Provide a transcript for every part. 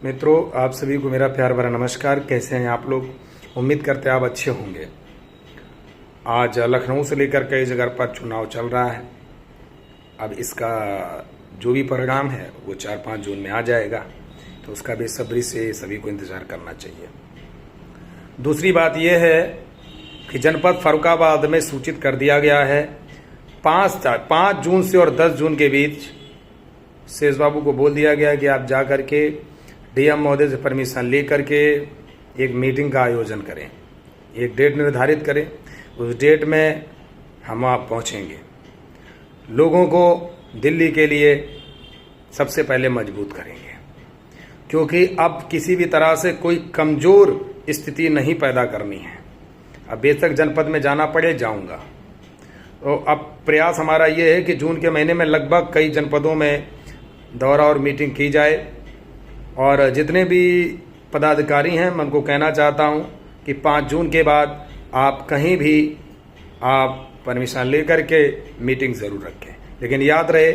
मित्रों, आप सभी को मेरा प्यार भरा नमस्कार। कैसे हैं आप लोग? उम्मीद करते हैं आप अच्छे होंगे। आज लखनऊ से लेकर कई जगह पर चुनाव चल रहा है। अब इसका जो भी परिणाम है वो 4-5 जून में आ जाएगा, तो उसका बेसब्री से सभी को इंतज़ार करना चाहिए। दूसरी बात यह है कि जनपद फर्रुखाबाद में सूचित कर दिया गया है 5 जून से और 10 जून के बीच शेष बाबू को बोल दिया गया कि आप जा करके डीएम महोदय से परमिशन ले करके एक मीटिंग का आयोजन करें, एक डेट निर्धारित करें। उस डेट में हम आप पहुंचेंगे। लोगों को दिल्ली के लिए सबसे पहले मजबूत करेंगे, क्योंकि अब किसी भी तरह से कोई कमज़ोर स्थिति नहीं पैदा करनी है। अब बेशक जनपद में जाना पड़े, जाऊंगा। तो अब प्रयास हमारा ये है कि जून के महीने में लगभग कई जनपदों में दौरा और मीटिंग की जाए। और जितने भी पदाधिकारी हैं, मैं उनको कहना चाहता हूं कि 5 जून के बाद आप कहीं भी आप परमिशन लेकर के मीटिंग ज़रूर रखें। लेकिन याद रहे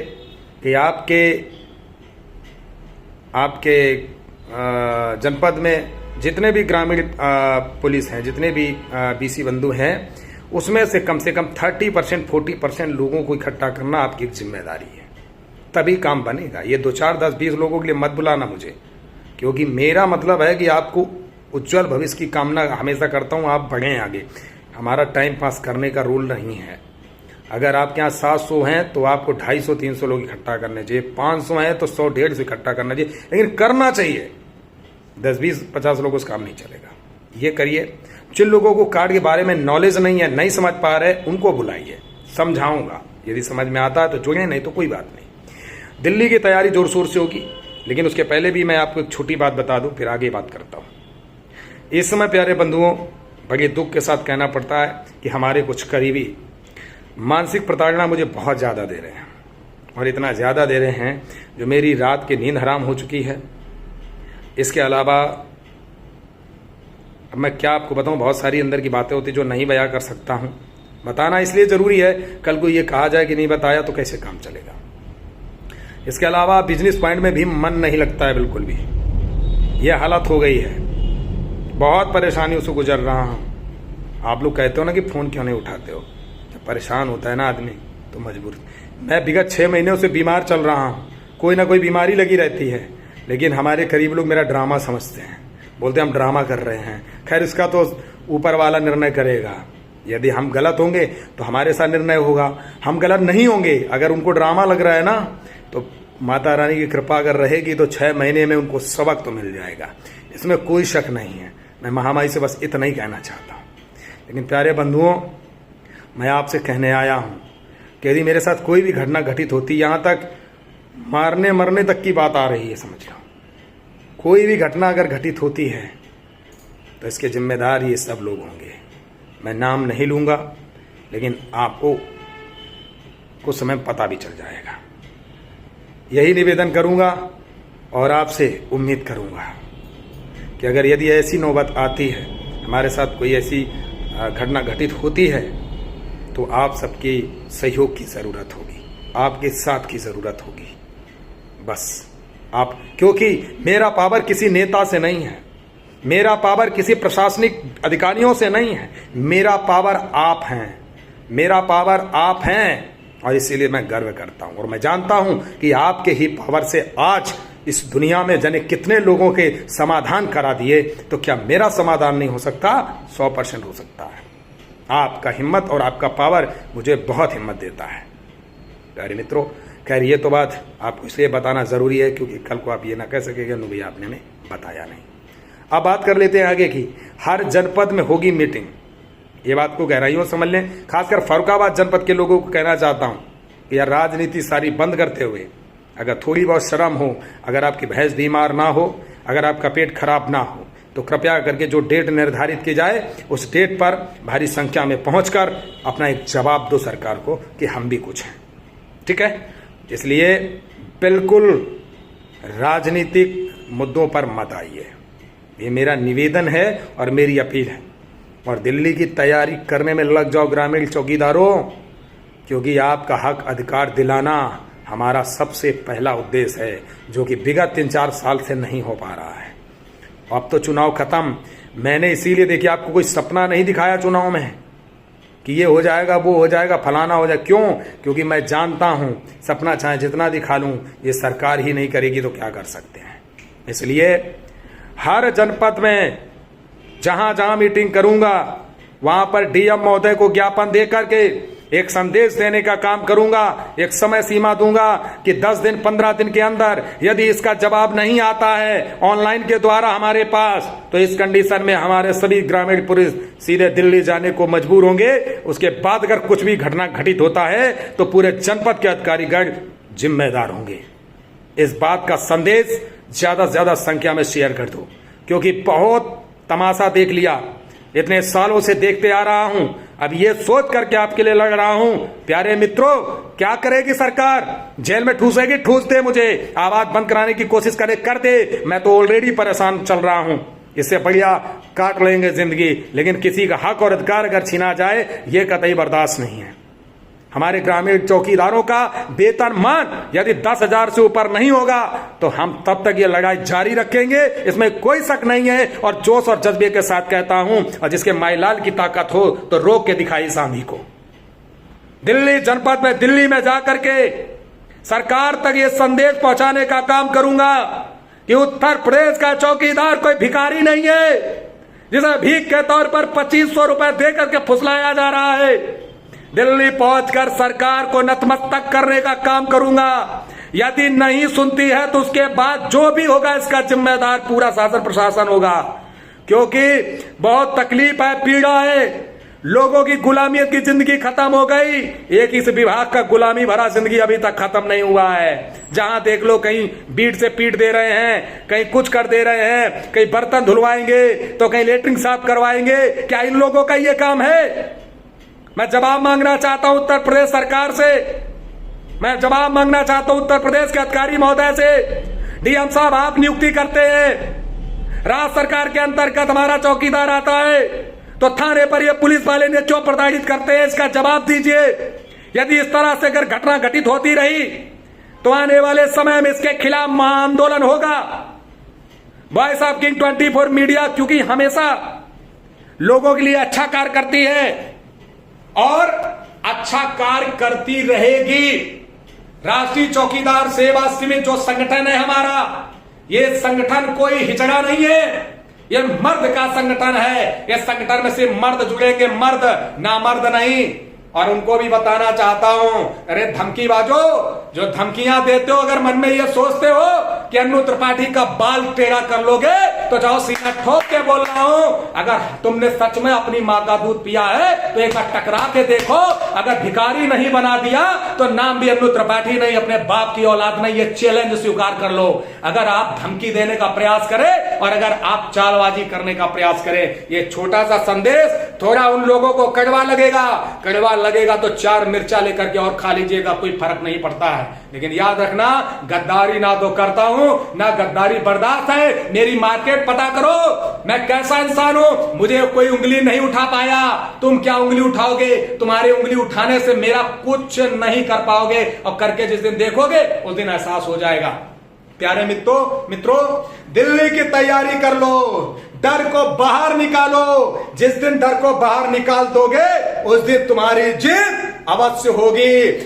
कि आपके जनपद में जितने भी ग्रामीण पुलिस हैं, जितने भी बीसी बंधु हैं, उसमें से कम 30% 40% लोगों को इकट्ठा करना आपकी एक जिम्मेदारी है। तभी काम बनेगा। ये 2, 4, 10, 20 लोगों के लिए मत बुलाना मुझे, क्योंकि मेरा मतलब है कि आपको उज्जवल भविष्य की कामना हमेशा करता हूँ। आप बढ़ें आगे। हमारा टाइम पास करने का रूल नहीं है। अगर आपके यहाँ 700 हैं तो आपको 250-300 लोग इकट्ठा करने चाहिए। 500 हैं तो 100-150 इकट्ठा करना चाहिए, लेकिन करना चाहिए। 10-20-50 लोगों से काम नहीं चलेगा। ये करिए। जिन लोगों को कार्ड के बारे में नॉलेज नहीं है, नहीं समझ पा रहे, उनको बुलाइए, समझाऊंगा। यदि समझ में आता है तो जुड़े, नहीं तो कोई बात नहीं। दिल्ली की तैयारी जोर शोर से होगी, लेकिन उसके पहले भी मैं आपको एक छोटी बात बता दूं, फिर आगे बात करता हूं। इस समय प्यारे बंधुओं, बड़े दुख के साथ कहना पड़ता है कि हमारे कुछ करीबी मानसिक प्रताड़ना मुझे बहुत ज़्यादा दे रहे हैं, और इतना ज़्यादा दे रहे हैं जो मेरी रात की नींद हराम हो चुकी है। इसके अलावा अब मैं क्या आपको बताऊं, बहुत सारी अंदर की बातें होती जो नहीं बयां कर सकता हूं। बताना इसलिए ज़रूरी है, कल को ये कहा जाए कि नहीं बताया तो कैसे काम चलेगा। इसके अलावा बिजनेस पॉइंट में भी मन नहीं लगता है, बिल्कुल भी। यह हालत हो गई है। बहुत परेशानियों से गुजर रहा हूँ। आप लोग कहते हो ना कि फ़ोन क्यों नहीं उठाते हो। जब परेशान होता है ना आदमी तो मजबूर। मैं विगत 6 महीनों से बीमार चल रहा हूँ। कोई ना कोई बीमारी लगी रहती है, लेकिन हमारे करीब लोग मेरा ड्रामा समझते हैं, बोलते हैं हम ड्रामा कर रहे हैं। खैर, इसका तो ऊपर वाला निर्णय करेगा। यदि हम गलत होंगे तो हमारे साथ निर्णय होगा, हम गलत नहीं होंगे। अगर उनको ड्रामा लग रहा है ना, तो माता रानी की कृपा अगर रहेगी तो 6 महीने में उनको सबक तो मिल जाएगा। इसमें कोई शक नहीं है। मैं महामाई से बस इतना ही कहना चाहता हूँ। लेकिन प्यारे बंधुओं, मैं आपसे कहने आया हूँ कि यदि मेरे साथ कोई भी घटना घटित होती, यहाँ तक मारने मरने तक की बात आ रही है, समझ लो, कोई भी घटना अगर घटित होती है तो इसके जिम्मेदार ये सब लोग होंगे। मैं नाम नहीं लूँगा, लेकिन आपको कुछ समय पता भी चल जाएगा। यही निवेदन करूंगा और आपसे उम्मीद करूंगा कि अगर यदि ऐसी नौबत आती है, हमारे साथ कोई ऐसी घटना घटित होती है, तो आप सबके सहयोग की ज़रूरत होगी, आपके साथ की ज़रूरत होगी। बस आप, क्योंकि मेरा पावर किसी नेता से नहीं है, मेरा पावर किसी प्रशासनिक अधिकारियों से नहीं है। मेरा पावर आप हैं, मेरा पावर आप हैं। और इसीलिए मैं गर्व करता हूं, और मैं जानता हूं कि आपके ही पावर से आज इस दुनिया में जाने कितने लोगों के समाधान करा दिए, तो क्या मेरा समाधान नहीं हो सकता? 100% हो सकता है। आपका हिम्मत और आपका पावर मुझे बहुत हिम्मत देता है प्यारे मित्रों। खैर, ये तो बात आपको इसलिए बताना ज़रूरी है क्योंकि कल को आप ये ना कह सकेंगे नु भैया आपने हमें बताया नहीं। अब बात कर लेते हैं आगे की। हर जनपद में होगी मीटिंग। ये बात को गहराइयों समझ लें। खासकर फर्रुखाबाद जनपद के लोगों को कहना चाहता हूं कि यार, राजनीति सारी बंद करते हुए अगर थोड़ी बहुत शर्म हो, अगर आपकी भैंस बीमार ना हो, अगर आपका पेट खराब ना हो, तो कृपया करके जो डेट निर्धारित की जाए उस डेट पर भारी संख्या में पहुंचकर अपना एक जवाब दो सरकार को कि हम भी कुछ हैं। ठीक है? इसलिए बिल्कुल राजनीतिक मुद्दों पर मत आइए। ये मेरा निवेदन है और मेरी अपील है। और दिल्ली की तैयारी करने में लग जाओ ग्रामीण चौकीदारों, क्योंकि आपका हक अधिकार दिलाना हमारा सबसे पहला उद्देश्य है, जो कि विगत 3-4 साल से नहीं हो पा रहा है। अब तो चुनाव खत्म, मैंने इसीलिए देखिए आपको कोई सपना नहीं दिखाया चुनाव में कि ये हो जाएगा, वो हो जाएगा, फलाना हो जाएगा। क्यों? क्योंकि मैं जानता हूं सपना चाहे जितना दिखा लूं, ये सरकार ही नहीं करेगी तो क्या कर सकते हैं। इसलिए हर जनपद में जहां जहां मीटिंग करूंगा वहां पर डीएम महोदय को ज्ञापन दे करके एक संदेश देने का काम करूंगा। एक समय सीमा दूंगा कि 10 दिन 15 दिन के अंदर यदि इसका जवाब नहीं आता है ऑनलाइन के द्वारा हमारे पास, तो इस कंडीशन में हमारे सभी ग्रामीण पुलिस सीधे दिल्ली जाने को मजबूर होंगे। उसके बाद अगर कुछ भी घटना घटित होता है तो पूरे जनपद के अधिकारीगण जिम्मेदार होंगे। इस बात का संदेश ज्यादा से ज्यादा संख्या में शेयर कर दो, क्योंकि बहुत तमाशा देख लिया, इतने सालों से देखते आ रहा हूं। अब ये सोच करके आपके लिए लड़ रहा हूं, प्यारे मित्रों, क्या करेगी सरकार? जेल में ठूसेगी? ठूस दे, मुझे आवाज बंद कराने की कोशिश करे, कर दे। मैं तो ऑलरेडी परेशान चल रहा हूं, इससे बढ़िया काट लेंगे जिंदगी। लेकिन किसी का हक और अधिकार अगर छीना जाए, ये कतई बर्दाश्त नहीं है। हमारे ग्रामीण चौकीदारों का वेतनमान यदि 10,000 से ऊपर नहीं होगा तो हम तब तक ये लड़ाई जारी रखेंगे, इसमें कोई शक नहीं है। और जोश और जज्बे के साथ कहता हूं, और जिसके माईलाल की ताकत हो तो रोक के दिखाई इस आंधी को। दिल्ली जनपद में, दिल्ली में जाकर के सरकार तक ये संदेश पहुंचाने का काम करूंगा कि उत्तर प्रदेश का चौकीदार कोई भिखारी नहीं है जिसे भीख के तौर पर 2500 रुपए दे करके फुसलाया जा रहा है। दिल्ली पहुंचकर सरकार को नतमस्तक करने का काम करूंगा। यदि नहीं सुनती है तो उसके बाद जो भी होगा इसका जिम्मेदार पूरा शासन प्रशासन होगा, क्योंकि बहुत तकलीफ है, पीड़ा है। लोगों की गुलामियत की जिंदगी खत्म हो गई। एक इस विभाग का गुलामी भरा जिंदगी अभी तक खत्म नहीं हुआ है। जहां देख लो कहीं बीट से पीट दे रहे हैं, कहीं कुछ कर दे रहे हैं, कहीं बर्तन धुलवाएंगे तो कहीं लेटरिन साफ करवाएंगे। क्या इन लोगों का ये काम है? मैं जवाब मांगना चाहता हूं उत्तर प्रदेश सरकार से, मैं जवाब मांगना चाहता हूं उत्तर प्रदेश के अधिकारी महोदय से। डीएम साहब, आप नियुक्ति करते हैं, राज्य सरकार के अंतर्गत हमारा चौकीदार आता है, तो थाने पर ये पुलिस वाले ने क्यों प्रताड़ित करते हैं, इसका जवाब दीजिए। यदि इस तरह से अगर घटना घटित होती रही तो आने वाले समय में इसके खिलाफ महाआंदोलन होगा। वॉइस ऑफ किंग 24 मीडिया क्योंकि हमेशा लोगों के लिए अच्छा कार्य करती है और अच्छा कार्य करती रहेगी। राष्ट्रीय चौकीदार सेवा समिति जो संगठन है हमारा, ये संगठन कोई हिचड़ा नहीं है, ये मर्द का संगठन है। ये संगठन में सिर्फ मर्द जुड़ेंगे, मर्द, नामर्द नहीं। और उनको भी बताना चाहता हूं, अरे धमकीबाजो, जो धमकियां देते हो, अगर मन में ये सोचते हो कि अन्नू त्रिपाठी का बाल टेढ़ा कर लोगे तो जाओ सीना ठोक के बोल रहा हूं। अगर तुमने सच में अपनी मां का दूध पिया है तो एक बार टकरा के देखो। अगर भिखारी नहीं बना दिया तो नाम भी अन्नू त्रिपाठी नहीं, अपने बाप की औलाद नहीं। ये चैलेंज स्वीकार कर लो। अगर आप धमकी देने का प्रयास करें और अगर आप चालबाजी करने का प्रयास करें, ये छोटा सा संदेश थोड़ा उन लोगों को कड़वा लगेगा तो 4 मिर्चा लेकर के और खा लीजिएगा, कोई फर्क नहीं पड़ता है। लेकिन याद रखना, गद्दारी ना तो करता हूं, ना गद्दारी बर्दाश्त है। मेरी मार्केट पता करो, मैं कैसा इंसान हूं। मुझे कोई उंगली नहीं उठा पाया, तुम क्या उंगली उठाओगे? तुम्हारी उंगली उठाने से मेरा कुछ नहीं कर पाओगे, और करके जिस दिन देखोगे उस दिन एहसास हो जाएगा। प्यारे मित्रों, दिल्ली की तैयारी कर लो, डर को बाहर निकालो। जिस दिन डर को बाहर निकाल दोगे उस दिन तुम्हारी जीत अवश्य होगी।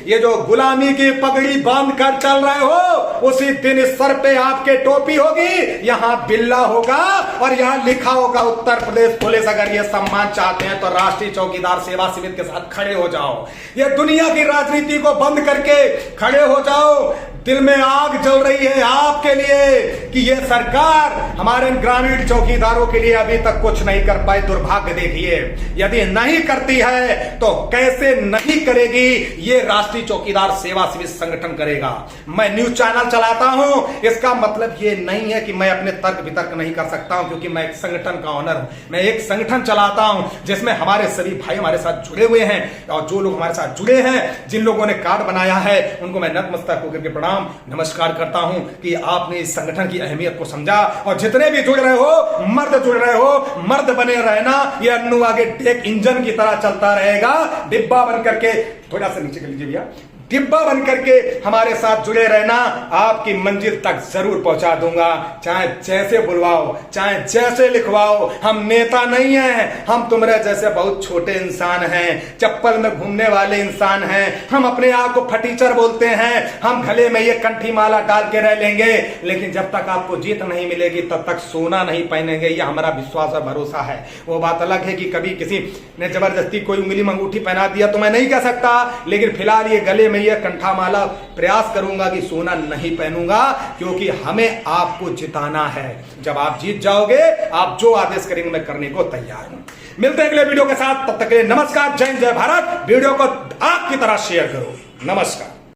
ये जो गुलामी की पगड़ी बांध कर चल रहे हो, उसी दिन इस सर पे आपके टोपी होगी, यहां बिल्ला होगा और यहां लिखा होगा उत्तर प्रदेश पुलिस। अगर ये सम्मान चाहते हैं तो राष्ट्रीय चौकीदार सेवा समिति के साथ खड़े हो जाओ। ये दुनिया की राजनीति को बंद करके खड़े हो जाओ। दिल में आग जल रही है आपके लिए कि ये सरकार हमारे ग्रामीण चौकीदारों के लिए अभी तक कुछ नहीं कर पाई। दुर्भाग्य देखिए, यदि नहीं करती है तो कैसे नहीं करेगी, ये राष्ट्रीय चौकीदार सेवा समिति संगठन करेगा। मैं न्यूज चैनल चलाता हूं, इसका मतलब ये नहीं है कि मैं अपने तर्क वितर्क नहीं कर सकता हूं, क्योंकि मैं एक संगठन का ऑनर हूं। मैं एक संगठन चलाता हूं जिसमें हमारे सभी भाई हमारे साथ जुड़े हुए हैं, और जो लोग हमारे साथ जुड़े हैं, जिन लोगों ने कार्ड बनाया है, उनको मैं नतमस्तक होकर के प्रणाम नमस्कार करता हूं कि आपने इस संगठन की अहमियत को समझा। और जितने भी जुड़ रहे हो, मर्द जुड़ रहे हो, मर्द बने रहना। ये अन्नू आगे एक इंजन की तरह चलता रहेगा, डिब्बा बन करके। थोड़ा सा नीचे कर लीजिए भैया। डिब्बा बन करके हमारे साथ जुड़े रहना, आपकी मंजिल तक जरूर पहुंचा दूंगा। चाहे जैसे बुलवाओ, चाहे जैसे लिखवाओ, हम नेता नहीं हैं, हम तुम्हारे जैसे बहुत छोटे इंसान हैं, चप्पल में घूमने वाले इंसान हैं। हम अपने आप को फटीचर बोलते हैं, हम गले में ये कंठी माला डाल के रह लेंगे, लेकिन जब तक आपको जीत नहीं मिलेगी तब तक सोना नहीं पहनेंगे। ये हमारा विश्वास और भरोसा है। वो बात अलग है कि कभी किसी ने जबरदस्ती कोई उंगली में अंगूठी पहना दिया तो मैं नहीं कह सकता, लेकिन फिलहाल ये गले में ये कंठा माला प्रयास करूंगा कि सोना नहीं पहनूंगा, क्योंकि हमें आपको जिताना है। जब आप जीत जाओगे, आप जो आदेश करेंगे मैं करने को तैयार हूं। मिलते हैं अगले वीडियो के साथ, तब तक के लिए नमस्कार, जय हिंद, जय भारत। वीडियो को आग की तरह शेयर करो। नमस्कार।